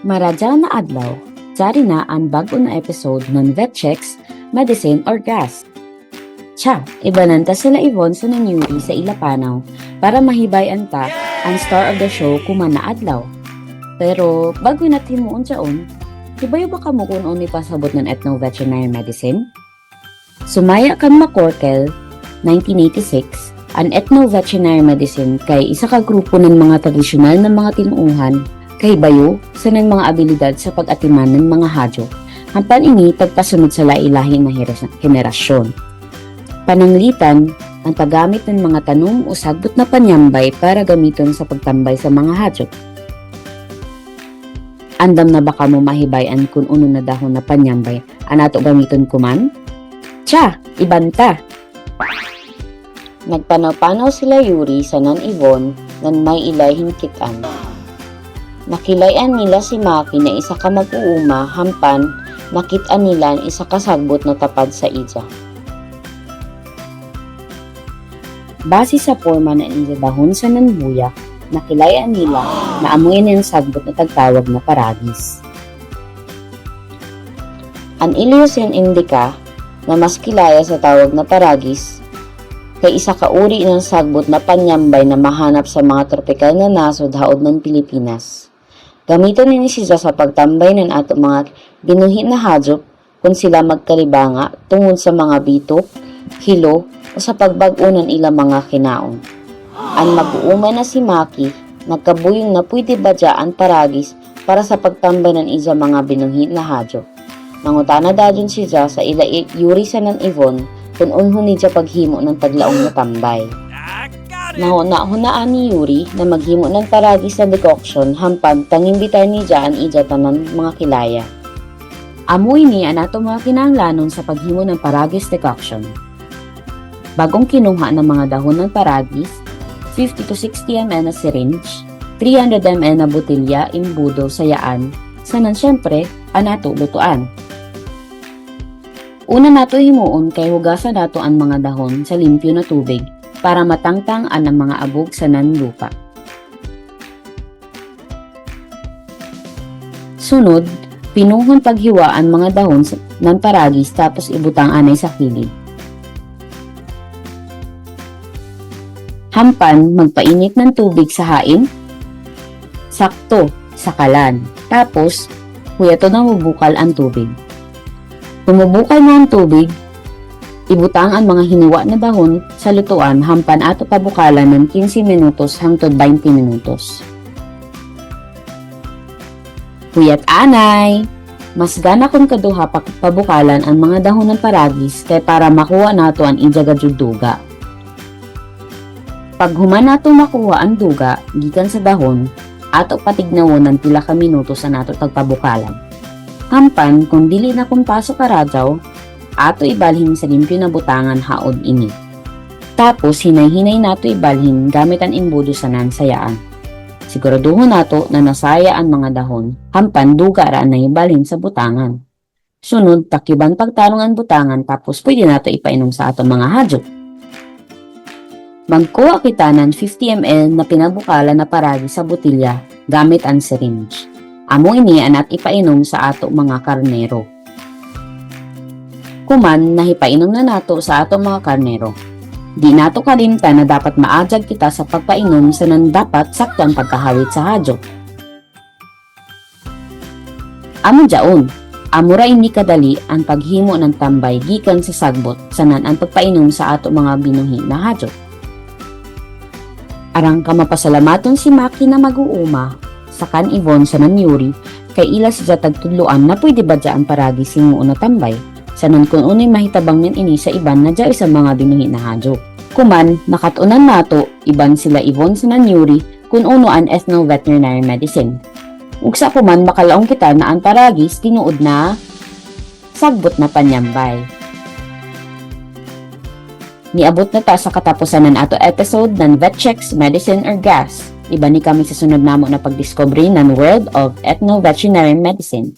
Maradya na adlaw, sari na ang bago na episode ng Vet Checks, Medicine or Gas. Tsa, ibananta sila Yvonne sa nanyuri sa Ilapanaw para mahibayan ta ang star of the show kuman na adlaw. Pero bago natin mo unsaon, hibayo ba ka mo kung ni pasabot ng ethno-veterinary medicine? Sumaya kan Makorkel, 1986, ang ethno-veterinary medicine kay isa ka grupo ng mga tradisyonal na mga tinuuhan kay bayo sa ng mga abilidad sa pag-atiman ng mga hadyo. Hampan ini pagpasunod sa lailahin na henerasyon. Pananglitan ang paggamit ng mga tanom o sagbot na panyambay para gamiton sa pagtambay sa mga hadyo. Andam na baka mo mahibayan kung uno na dahon na panyambay anato gamiton kuman? Tsa, ibanta! Nagpanaw-panaw sila Yuri sa nan Yvonne nan may ilayhin kitan. Nakilayan nila si Maki na isa ka mag-uuma hampan nakitaan nila ang isa kasagbot na tapad sa ija. Base sa forma na injadahon sa nanbuya, nakilayan nila na amuin ang sagbot na tagtawag na paragis. Ang Ileucine indica na mas kilaya sa tawag na paragis kay isa ka uri ng sagbot na panyambay na mahanap sa mga tropikal na nasod haod ng Pilipinas. Gamiton ni siya sa pagtambay ng ato mga binuhi na hadjop kung sila magkalibanga tungod sa mga bitok, hilo o sa pagbagunan ilang mga kinaon. Ang mag-uuma na si Maki, nagkabuyong na pwede ba dyan paragis para sa pagtambay ng isa mga binuhi na hadjop. Nangutana dadyon siya sa ila Yuri sa nan Yvonne kung unhun ni siya paghimo ng taglaong na tambay. Nauna-hunaan ni Yuri na maghimo ng paragis sa decoction hampan tangimbitar ni Jan ija tanan mga kilaya. Amoy ni anato mga kinahanglanon sa paghimo ng paragis decoction. Bagong kinuha ng mga dahon ng paragis, 50 to 60 ml na syringe, 300 ml na botelya imbudo sa yaan, sanan syempre anato lutuan. Una nato himuon kay hugasan nato ang mga dahon sa limpyo na tubig para matangtang ang mga abog sa nanlupa. Sunod, pinuhon paghiwa ang mga dahon ng paragis tapos ibutang anay sa kilid. Hampan, magpainit ng tubig sa hain. Sakto, sa kalan. Tapos, huyato na mabukal ang tubig. Tumubukal na ang tubig, ibutang ang mga hiniwa na dahon sa lutuan hampan ato pabukalan ng 15 minutos hangtod 20 minutos. Huyat anay! Mas gana kung kaduha pabukalan ang mga dahon ng paragis kay para makuha nato ang injagaduduga. Pag human nato makuha ang duga, gikan sa dahon, ato patignawon ng pila ka minuto sa nato tagpabukalan. Hampan, kung dili na kung pasok karadyaw, ato ibalhin sa limpyo na butangan haod ini. Tapos, hinay-hinay nato ibalhin gamit ang imbudo sa nansayaan. Siguraduhon nato na nasaya ang mga dahon, hampan duga ra na ibalhin sa butangan. Sunod, takiban pagtarong ang butangan tapos pwede nato ipainom sa ato mga hadyo. Magkuha kita ng 50 ml na pinabukalan na paragi sa botilya gamit ang syringe. Amo ini anat ipainom sa ato mga karnero. Kuman nahipainom na nato sa ato mga karnero. Di nato kalimtan na dapat maajag kita sa pagpainom sa nang dapat saktang pagkahawit sa hadyo. Amo jaon, amura ini kadali ang paghimo ng tambay gikan sa sagbot sanan ang pagpainom sa ato mga binuhi na hadyo. Arang ka mapasalamaton si Maki na mag-uuma sa kan Yvonne sa nanyuri kay ila siya tagtudloan na pwede ba dyan paragi simuo na tambay sanon kung uno'y mahitabang min ini sa iban na dyan sa mga binuhi na hadyo. Kuman, nakatunan nato iban sila Yvonne sa nanyuri kung uno ang ethno-veterinary medicine. Ug sa kuman makalaong kita na ang paragis tinuod na sagbot na panyambay. Niabot na ta sa katapusan ng ato episode ng Vet Checks, Medicine or Gas. Iba ni kami sa sunod namo na pagdiscovery ng world of ethno-veterinary medicine.